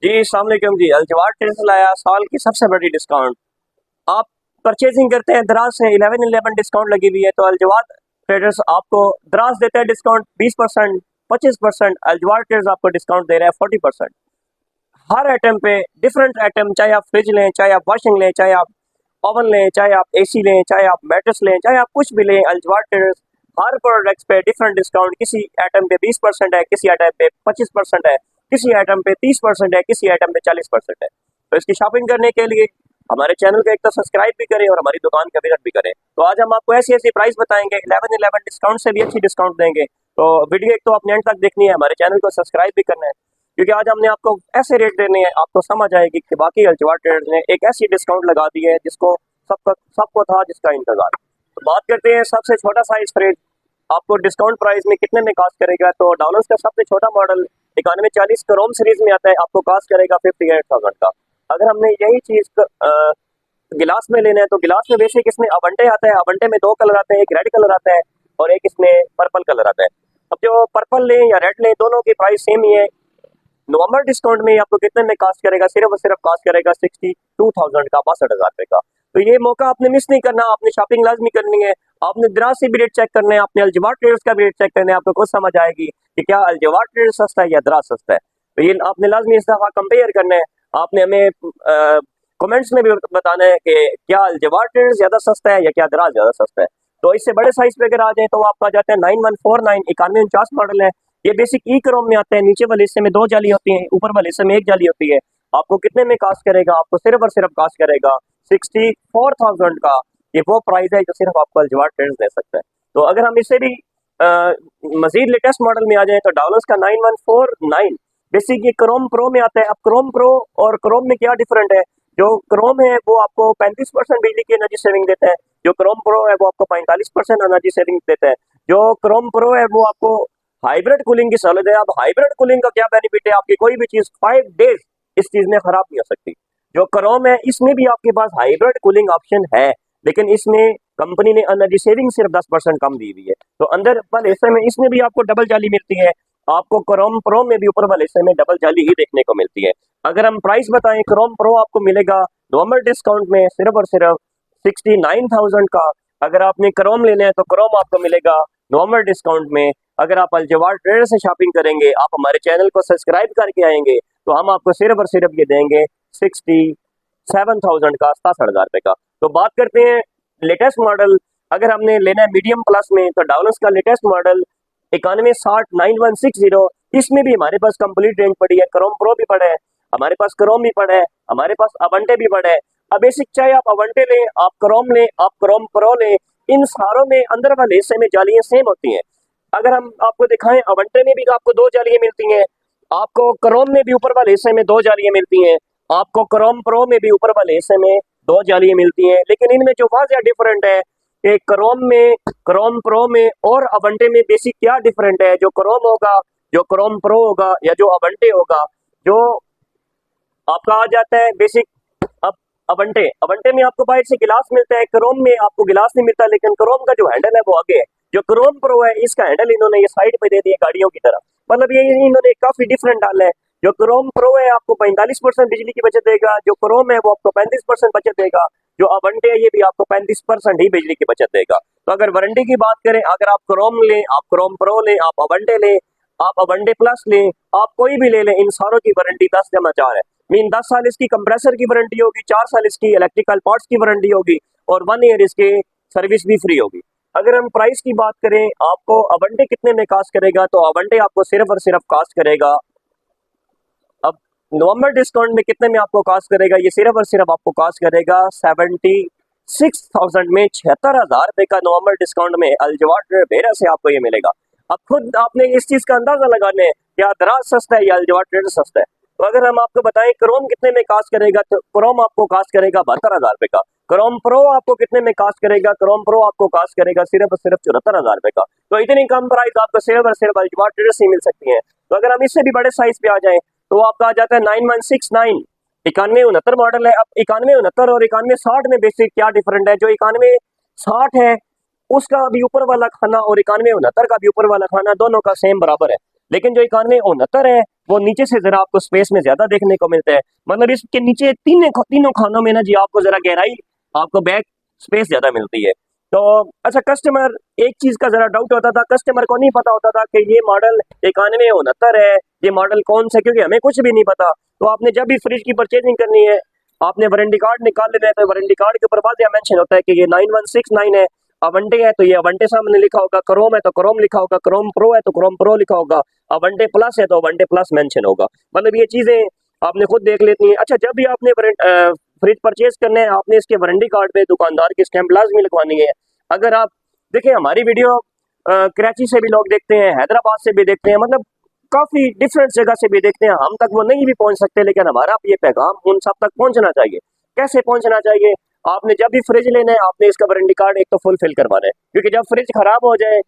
जी अस्सलाम वालेकुम जी। अलजवार ट्रेडर्स लाया साल की सबसे बड़ी डिस्काउंट। आप परचेजिंग करते हैं दराज से 11-11 डिस्काउंट लगी हुई है, तो अलजवार ट्रेडर्स आपको दराज देता है डिस्काउंट 20%, 25%। अलजवार ट्रेडर्स आपको डिस्काउंट दे रहा है 40%। हर आइटम पे डिफरेंट आइटम, चाहे आप फ्रिज लें, चाहे आप वॉशिंग लें, चाहे आप ओवन लें, चाहे आप एसी लें, चाहे आप मैट्रेस लें, चाहे आप कुछ भी लें, अलजवार ट्रेडर्स हर प्रोडक्ट्स पे डिफरेंट डिस्काउंट। किसी आइटम पे 20% है, किसी आइटम पे 25% है, किसी आइटम पे 30% है, किसी आइटम पे 40% है। तो इसकी शॉपिंग करने के लिए हमारे चैनल को एक तो सब्सक्राइब भी करें और हमारी दुकान का विजिट भी करें। तो आज हम आपको ऐसी ऐसी प्राइस बताएंगे, 11-11 डिस्काउंट से भी अच्छी डिस्काउंट देंगे। तो वीडियो एक तो आपने एंड तक देखनी है, हमारे चैनल को सब्सक्राइब भी करना है, क्योंकि आज हमने आपको ऐसे रेट देने हैं, आपको समझ आएगी कि बाकी अलजवार ट्रेडर्स ने एक ऐसी डिस्काउंट लगा दी है जिसको सबको था, जिसका इंतजार। तो बात करते हैं सबसे छोटा साइज फ्रिज आपको डिस्काउंट प्राइस में कितने में कास्ट करेगा। तो डॉलर्स का सबसे छोटा मॉडल 9140 क्रोम सीरीज में आता है, आपको कास्ट करेगा 58,000 का। अगर हमने यही चीज गिलास में लेना है तो गिलास में बेसिक इसमें अवंटे आता है। अवंटे में दो कलर आते हैं, एक रेड कलर आता है और एक इसमें पर्पल कलर आता है। अब जो पर्पल लें या रेड लें, दोनों की प्राइस सेम ही है। नवंबर डिस्काउंट में आपको कितने में कास्ट करेगा, सिर्फ और सिर्फ कास्ट करेगा 62,000 का, 62,000 रुपए का। तो ये मौका आपने मिस नहीं करना, आपने शॉपिंग लाजमी करनी है। आपने दराज से भी रेट चेक करना है, आपने अलजवार ट्रेडर्स का भी रेट चेक करना है, आपको खुद समझ आएगी कि क्या अलजवार ट्रेडर्स सस्ता है या दराज सस्ता है। तो ये आपने लाजमी इस दफा कंपेयर करना है। आपने हमें कमेंट्स में भी बताना है कि क्या अलजवार ट्रेडर्स ज्यादा सस्ता है या क्या दराज ज्यादा सस्ता है। तो इससे बड़े साइज पे अगर आ जाए तो आपका जाता है 9149 9149 मॉडल है। ये बेसिक ई क्रोम में आता है, नीचे वाले हिस्से में दो जाली होती है, ऊपर वाले हिस्से में एक जाली होती है। आपको कितने में कास्ट करेगा, आपको सिर्फ और सिर्फ कास्ट करेगा 64,000 का। ये वो प्राइस है जो सिर्फ आपको अलजवार ट्रेडर्स दे सकता है। तो अगर हम इससे भी मजीद लेटेस्ट मॉडल में आ जाए तो डॉलर्स का 9149 बेसिक ये क्रोम प्रो में आता है। अब क्रोम प्रो और क्रोम में क्या डिफरेंट है, जो क्रोम है वो आपको 35% बिजली की एनर्जी सेविंग देता है, जो क्रोम प्रो है वो आपको 45% एनर्जी सेविंग देता है। जो क्रोम प्रो है वो आपको हाइब्रिड कूलिंग की सहूलत है। अब हाइब्रिड कूलिंग का क्या बेनिफिट है, आपकी कोई भी चीज 5 डेज इस चीज में खराब नहीं हो सकती। जो क्रोम है इसमें भी आपके पास हाइब्रिड कूलिंग ऑप्शन है, लेकिन इसमें कंपनी ने एनर्जी सेविंग सिर्फ 10% कम दी हुई है। तो अंदर वाले हिस्से में इसमें भी आपको डबल जाली मिलती है, आपको क्रोम प्रो में भी ऊपर वाले हिस्से में डबल जाली ही देखने को मिलती है। अगर हम प्राइस बताएं, क्रोम प्रो आपको मिलेगा नॉर्मल डिस्काउंट में सिर्फ और सिर्फ 69,000 का। अगर आपने क्रोम लेना है तो क्रोम आपको मिलेगा नॉर्मल डिस्काउंट में। अगर आप अलजवार ट्रेडर से शॉपिंग करेंगे, आप हमारे चैनल को सब्सक्राइब करके आएंगे, तो हम आपको सिर्फ और सिर्फ ये देंगे 67,000 का, 67,000 रुपए का। तो बात करते हैं लेटेस्ट मॉडल। अगर हमने लेना है मीडियम प्लस में तो डॉलर्स का लेटेस्ट मॉडल 9160 9160, इसमें भी हमारे पास कंप्लीट रेंज पड़ी है। क्रोम प्रो भी पड़ा है हमारे पास, क्रोम भी पड़ा है हमारे पास, अवंटे भी पड़ा है। अब बेसिक चाहे आप अवंटे लें, आप क्रोम लें, आप क्रोम प्रो लें, इन सारों में अंदर वाले हिस्से में जालियां सेम होती हैं। अगर हम आपको दिखाएं, अवंटे में भी आपको दो जालियां मिलती हैं, आपको क्रोम में भी ऊपर वाले हिस्से में दो जालियां मिलती हैं, आपको क्रोम प्रो में भी ऊपर वाले हिस्से में दो जालियां मिलती हैं। लेकिन इनमें जो वाज़िया डिफरेंट है कि क्रोम में, क्रोम प्रो में और अवंटे में बेसिक क्या डिफरेंट है। जो क्रोम होगा, जो क्रोम प्रो होगा या जो अवंटे होगा, जो आपका आ जाता है बेसिक अब अवंटे, अवंटे में आपको बाहर से गिलास मिलता है, क्रोम में आपको गिलास नहीं मिलता, लेकिन क्रोम का जो हैंडल है वो आगे है। जो क्रोम प्रो है इसका हैंडल इन्होंने ये साइड पे दे दिया गाड़ियों की तरह, मतलब ये इन्होंने काफी डिफरेंट डाला है। जो क्रोम प्रो है आपको 45% बिजली की बचत देगा, जो क्रोम है वो आपको 35% बचत देगा, जो अवंटे है ये भी आपको 35% ही बिजली की बचत देगा। तो अगर वारंटी की बात करें, अगर आप क्रोम लें, आप क्रोम प्रो लें, आप अवंटे लें, आप अवंटे प्लस लें, आप कोई भी ले लें, इन सारों की वारंटी 10/4 है। मीन 10 साल इसकी कंप्रेसर की वारंटी होगी, 4 साल इसकी इलेक्ट्रिकल पार्ट्स की वारंटी होगी और 1 ईयर इसके सर्विस भी फ्री होगी। अगर हम प्राइस की बात करें, आपको अवंटे कितने में कास्ट करेगा, तो अवंटे आपको सिर्फ और सिर्फ कास्ट करेगा, अब नवंबर डिस्काउंट में कितने में आपको कास्ट करेगा, ये सिर्फ और सिर्फ आपको कास्ट करेगा 76,000 में, 76,000 रुपए का नवंबर डिस्काउंट में अलजवार बेरा से आपको ये मिलेगा। अब खुद आपने इस चीज का अंदाजा लगाने है, क्या दराज सस्ता है या अलजवार ट्रेडर सस्ता है। तो अगर हम आपको बताएं क्रोम कितने में कास्ट करेगा, तो क्रोम आपको कास्ट करेगा 72,000 रुपए का। क्रोम प्रो आपको कितने में कास्ट करेगा, क्रोम प्रो आपको कास्ट करेगा सिर्फ और सिर्फ 74,000 रुपए का। तो इतनी कम प्राइस आपको सिर्फ और सिर्फ अलजवार ट्रेडर से मिल सकती है। तो अगर हम इससे भी बड़े साइज पे आ जाए तो आपका आ जाता है 9169 9169 मॉडल है। अब 9169 और 9160 में बेसिक क्या डिफरेंट है, जो 9160 है उसका भी ऊपर वाला खाना और 9169 का भी ऊपर वाला खाना दोनों का सेम बराबर है, लेकिन जो इकानवे 69 है वो नीचे से जरा आपको स्पेस में ज्यादा देखने को मिलता है। मतलब इसके नीचे तीनों खानों में ना जी आपको जरा गहराई, आपको बैक स्पेस ज्यादा मिलती है। तो अच्छा, कस्टमर एक चीज का जरा डाउट होता था, कस्टमर को नहीं पता होता था कि ये मॉडल 9169 है, ये मॉडल कौन सा है, क्योंकि हमें कुछ भी नहीं पता। तो आपने जब भी फ्रिज की परचेजिंग करनी है, आपने वारंटी कार्ड निकाल लेना है, तो वारंटी कार्ड के ऊपर वाज़िह मेंशन होता है कि ये 9169 है। अवंटे है तो ये अवंटे सामने लिखा होगा, क्रोम है तो क्रोम लिखा होगा, क्रोम प्रो है तो क्रोम प्रो लिखा होगा, अवंटे प्लस है तो अवंटे प्लस मेंशन होगा। मतलब ये चीजें आपने खुद देख लेती हैं। अच्छा, जब भी आपने फ्रिज परचेज करना है, आपने इसके वारंटी कार्ड पे दुकानदार की स्टैंप लाजमी लगवानी है। अगर आप देखें हमारी वीडियो कराची से भी लोग देखते हैं, हैदराबाद से भी देखते हैं, मतलब काफी डिफरेंट जगह से भी देखते हैं, हम तक वो नहीं भी पहुंच सकते, लेकिन हमारा ये पैगाम उन सब तक पहुंचना चाहिए। कैसे पहुंचना चाहिए? आपने जब भी फ्रिज लेना है, आपने इसका वारंटी कार्ड एक तो फुलफिल करवाना है, क्योंकि जब फ्रिज खराब हो जाए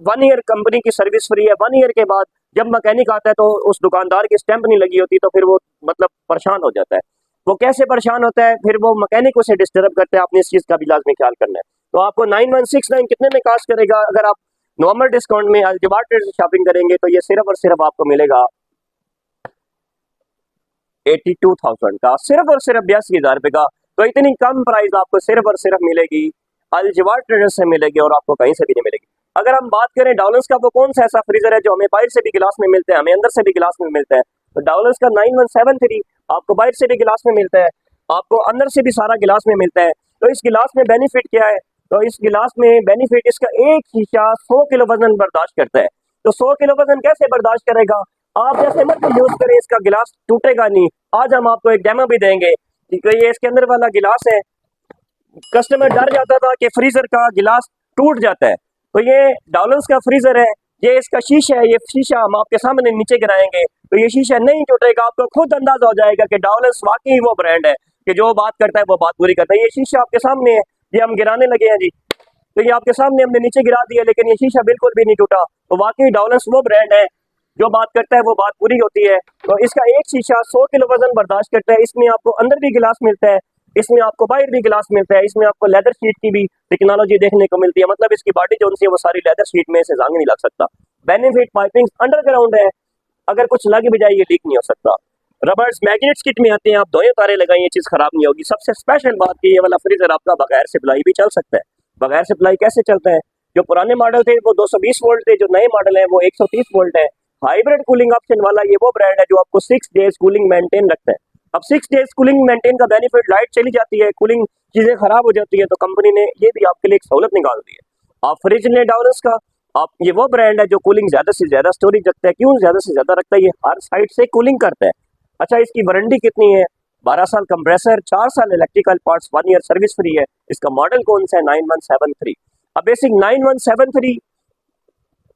1 ईयर कंपनी की सर्विस फ्री है। 1 ईयर के बाद जब मैकेनिक आता है तो उस दुकानदार की स्टैंप नहीं लगी होती, तो फिर वो मतलब परेशान हो जाता है। वो कैसे परेशान होता है? फिर वो मैकेनिक उसे डिस्टर्ब करते हैं। आपने इस चीज का भी लाजमी ख्याल करना है। तो आपको 9169 कितने में कास्ट करेगा? अगर आप नॉर्मल डिस्काउंट में अल्जवार ट्रेड से शॉपिंग करेंगे तो ये सिर्फ और सिर्फ आपको मिलेगा 82,000 का, सिर्फ और सिर्फ 82,000 रुपए का। तो इतनी कम प्राइस आपको सिर्फ और सिर्फ मिलेगी अल्जवार ट्रेडर्स से मिलेगी, और आपको कहीं से भी नहीं मिलेगी। अगर हम बात करें डाउलर्स का, वो कौन सा ऐसा फ्रीजर है जो हमें बाहर से भी गिलास में मिलता है, हमें अंदर से भी गिलास में मिलता है? तो डाउलर्स का 9173 आपको बाहर से भी गिलास में मिलता है, आपको अंदर से भी सारा गिलास में मिलता है। तो इस गिलास में बेनिफिट क्या है? तो इस गिलास में बेनिफिट, इसका एक शीशा 100 किलो वजन बर्दाश्त करता है। तो 100 किलो वजन कैसे बर्दाश्त करेगा? आप जैसे मत यूज करें, इसका गिलास टूटेगा नहीं। आज हम आपको एक डेमो भी देंगे कि ये इसके अंदर वाला गिलास है। कस्टमर डर जाता था कि फ्रीजर का गिलास टूट जाता है, तो ये डाउलर्स का फ्रीजर है, ये इसका शीशा है, ये शीशा हम आपके सामने नीचे गिराएंगे तो ये शीशा नहीं टूटेगा। आपको खुद अंदाजा हो जाएगा कि डाउलर्स वाकई वो ब्रांड है कि जो बात करता है वो बात पूरी करता है। ये शीशा आपके सामने है, ये हम गिराने लगे हैं जी, तो ये आपके सामने हमने नीचे गिरा दिया, लेकिन ये शीशा बिल्कुल भी नहीं टूटा। तो वाकई डाउलर्स वो ब्रांड है, जो बात करता है वो बात पूरी होती है। तो इसका एक शीशा 100 किलो वजन बर्दाश्त करता है। इसमें आपको अंदर भी गिलास मिलता है, इसमें आपको बाहर भी गिलास मिलता है, इसमें आपको लेदर शीट की भी टेक्नोलॉजी देखने को मिलती है। मतलब इसकी बॉडी जो है वो सारी लेदर शीट में से जंग नहीं लग सकता। बेनिफिट पाइपिंग अंडरग्राउंड है, अगर कुछ लग भी जाए ये लीक नहीं हो सकता। रबर्स मैग्नेट्स किट में आते हैं, आप दोनों तारे लगाएं, ये चीज खराब नहीं होगी। सबसे स्पेशल बात की ये वाला फ्रीजर आपका बगैर सप्लाई भी चल सकता है। बगैर सप्लाई कैसे चलता है? जो पुराने मॉडल थे वो 220 वोल्ट थे, जो नए मॉडल है वो 130 वोल्ट है। हाइब्रिड कूलिंग ऑप्शन वाला ये वो ब्रांड है जो आपको 6 डेज कूलिंग मेंटेन रखता है। अब 6 डेज कूलिंग मेंटेन का बेनिफिट, लाइट चली जाती है, कूलिंग चीजें खराब हो जाती है, तो कंपनी ने ये भी आपके लिए एक सहूलत निकाल दी है। आप फ्रिज ले डाउलर्स का, आप ये वो ब्रांड है जो कूलिंग ज्यादा से ज्यादा स्टोरेज रखता है। क्यों ज्यादा से ज्यादा रखता है? ये हर साइड से कूलिंग करता है। अच्छा, इसकी वारंटी कितनी है? 12 साल कंप्रेसर, 4 साल electrical parts, 1 year service free है। इसका मॉडल कौन सा है? 9173। अब बेसिक 9173,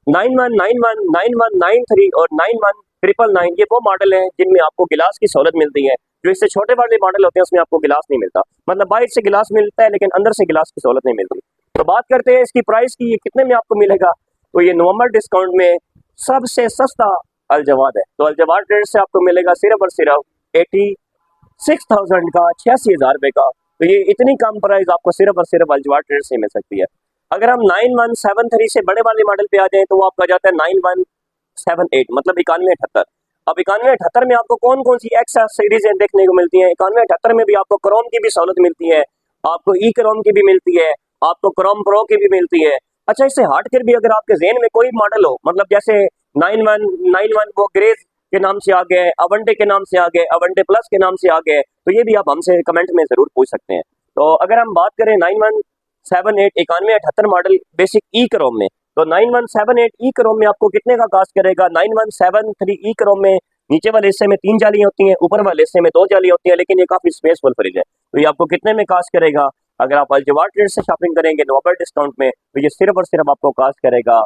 9191, 9193 और 91999 ये वो मॉडल है जिनमें आपको गिलास की सहूलत मिलती है। जो इससे छोटे वाले मॉडल होते हैं उसमें आपको गिलास नहीं मिलता, मतलब बाहर से गिलास मिलता है लेकिन अंदर से गिलास की सहूलत नहीं मिलती। तो बात करते हैं इसकी प्राइस की, ये कितने में आपको मिलेगा? तो ये नवंबर डिस्काउंट में सबसे सस्ता अल्जवाद है। तो अल्जवाद ट्रेड से आपको मिलेगा सिर्फ और सिर्फ 86,000 का, 86,000 रुपए का। तो ये इतनी कम प्राइस आपको सिर्फ और सिर्फ अल्जवाद ट्रेड से मिल सकती है। अगर हम 9173 से बड़े वाले मॉडल पे आ जाए तो वो आपका जाता है 9178, मतलब 9178। अब 9178 में आपको कौन कौन सी एक्स्ट्रा सीरीज देखने को मिलती है? 9178 में भी आपको क्रोम की भी सहूलत मिलती है, आपको ई क्रोम की भी मिलती है, आपको क्रोम प्रो की भी मिलती है। अच्छा, इससे हट कर भी अगर आपके जहन में कोई मॉडल हो, मतलब जैसे 9191 वो ग्रेज के नाम से आ गए, अवंटे के नाम से आ गए, अवंटे प्लस के नाम से आ गए, तो ये भी आप हमसे कमेंट में जरूर पूछ सकते हैं। तो अगर हम बात करें 9178 9178 मॉडल बेसिक ई क्रोम में, तो 9178 ई क्रोम में आपको कितने का कास्ट करेगा? 9173 ई क्रोम में नीचे वाले हिस्से में 3 जालियां होती हैं, ऊपर वाले हिस्से में 2 जालियां होती हैं, लेकिन ये काफी स्पेसफुल फ्रिज है। तो ये आपको कितने में कास्ट करेगा? अगर आप अल्जवाद ट्रेड से शॉपिंग करेंगे नवंबर डिस्काउंट में, तो ये सिर्फ और सिर्फ आपको कास्ट करेगा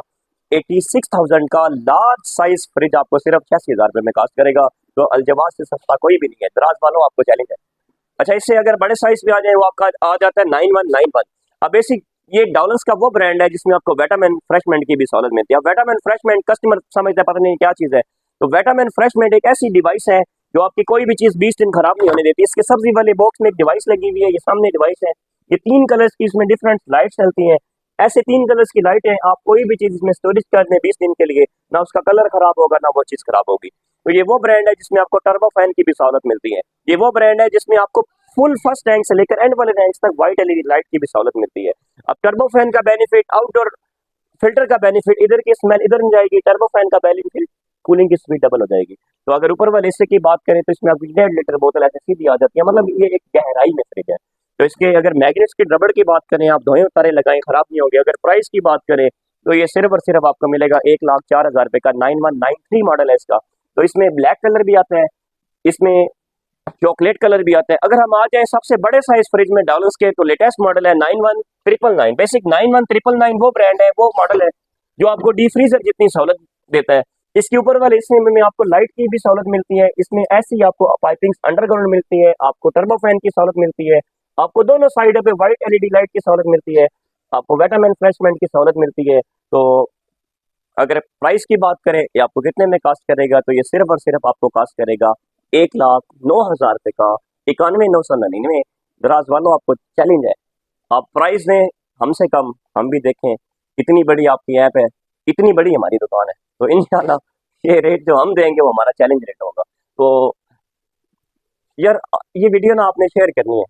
86,000 का। लार्ज साइज फ्रिज आपको सिर्फ 86,000 रुपए में कास्ट करेगा। तो अल्जवाद से सस्ता कोई भी नहीं है। दराज वालों, आपको चैलेंज है। अच्छा, इससे अगर बड़े साइज पे आ जाए वो आपका आ जाता है 9191। अब बेसिक ये डाउलर्स का वो ब्रांड है जिसमें आपको विटामिन फ्रेशमेंट की भी सहूलत मिलती है। विटामिन फ्रेशमेंट कस्टमर समझता है पता नहीं क्या चीज है। तो विटामिन फ्रेशमेंट एक ऐसी डिवाइस है जो आपकी कोई भी चीज 20 दिन खराब नहीं होने देती। इसके सब्जी वाले बॉक्स में एक डिवाइस लगी हुई है, ये सामने डिवाइस है, ये 3 कलर्स की इसमें डिफरेंट लाइट्स चलती हैं। ऐसे 3 कलर्स की लाइट है, आप कोई भी चीज इसमें स्टोरेज कर दें 20 दिन के लिए, ना उसका कलर खराब होगा ना वो चीज खराब होगी। तो ये वो ब्रांड है जिसमें आपको टर्बो फैन की भी सहूलत मिलती है। ये वो ब्रांड है जिसमें आपको फुल फर्स्ट रैंक से लेकर एंड वाले रैंक तक व्हाइट एलईडी लाइट की भी सहूलत मिलती है। अब टर्बो फैन का बेनिफिट, आउटडोर फिल्टर का बेनिफिट, इधर की स्मेल इधर नहीं जाएगी, टर्बो फैन का बेनिफिट कूलिंग की स्पीड डबल हो जाएगी। तो अगर ऊपर वाले हिस्से की बात करें तो इसमें आपकी 1.5 लीटर बोतल ऐसे सीधी आ जाती है, मतलब ये एक गहराई में फ्रिज है। तो इसके अगर मैग्नेट्स की रबड़ की बात करें, आप धोए उतारे लगाएं खराब नहीं होंगे। अगर प्राइस की बात करें तो ये सिर्फ और सिर्फ आपको मिलेगा 1,04,000 रुपए का, 9193 मॉडल है इसका। तो इसमें ब्लैक कलर भी आता है, इसमें चॉकलेट कलर भी आता है। अगर हम आ जाए सबसे बड़े साइज फ्रिज में डॉलर्स के, तो लेटेस्ट मॉडल है 91,999। बेसिक 91,999 वो ब्रांड है, वो मॉडल है जो आपको डी फ्रीजर जितनी सहूलत देता है। इसके ऊपर वाले हिस्से में आपको लाइट की भी सहूलत मिलती है, इसमें ऐसी आपको पाइपिंग्स अंडरग्राउंड मिलती है, आपको टर्बो फैन की सहूलत मिलती है, आपको दोनों साइड पे व्हाइट एलईडी लाइट की सहूलत मिलती है, आपको विटामिन फ्रेशमेंट की सहूलत मिलती है। तो अगर प्राइस की बात करें ये आपको कितने में कास्ट करेगा, तो ये सिर्फ और सिर्फ आपको कास्ट करेगा 1,09,000 रुपए का, 91,999। दराज वालों आपको चैलेंज है, आप प्राइस दें हमसे कम, हम भी देखें। इतनी बड़ी आपकी ऐप है, इतनी बड़ी हमारी दुकान है, तो इंशाल्लाह ये रेट जो हम देंगे वो हमारा चैलेंज रेट होगा। तो यार ये वीडियो ना आपने शेयर करनी है।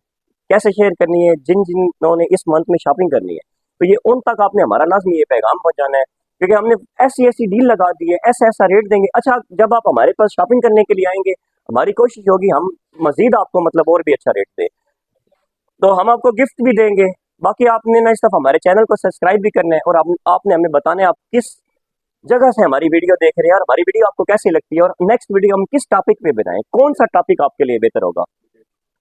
कैसे शेयर करनी है? जिन जिन्होंने ने इस मंथ में शॉपिंग करनी है, तो ये उन तक आपने हमारा लाजमी ये पैगाम पहुंचाना है, क्योंकि हमने ऐसी ऐसी डील लगा दी है, ऐसा ऐसा रेट देंगे। अच्छा, जब आप हमारे पास शॉपिंग करने के लिए आएंगे, हमारी कोशिश होगी हम मजीद आपको मतलब और भी अच्छा रेट दें, तो हम आपको गिफ्ट भी देंगे। बाकी आपने ना इस दफ़ा हमारे चैनल को सब्सक्राइब भी करना है, और आपने हमें बताना है आप किस जगह से हमारी वीडियो देख रहे हैं, और हमारी वीडियो आपको कैसी लगती है, और नेक्स्ट वीडियो हम किस टॉपिक पे बनाएं, कौन सा टॉपिक आपके लिए बेहतर होगा।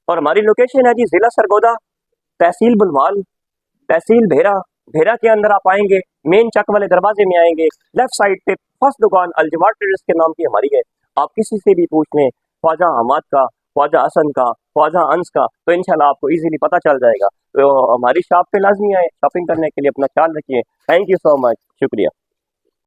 और हमारी लोकेशन है जी जिला सरगोदा, तहसील बुलवाल, तहसील भेरा। भेरा के अंदर आप आएंगे, मेन चक वाले दरवाजे में आएंगे, लेफ्ट साइड पे फर्स्ट दुकान अलजवार ट्रेडर्स के नाम की हमारी है। आप किसी से भी पूछ लें, ख्वाजा अहमद का, ख्वाजा हसन का, ख्वाजा अंस का, तो इंशाल्लाह आपको इजीली पता चल जाएगा। तो हमारी शॉप पे लाजमी आए, शॉपिंग करने के लिए अपना ख्याल रखिए। थैंक यू सो मच, शुक्रिया।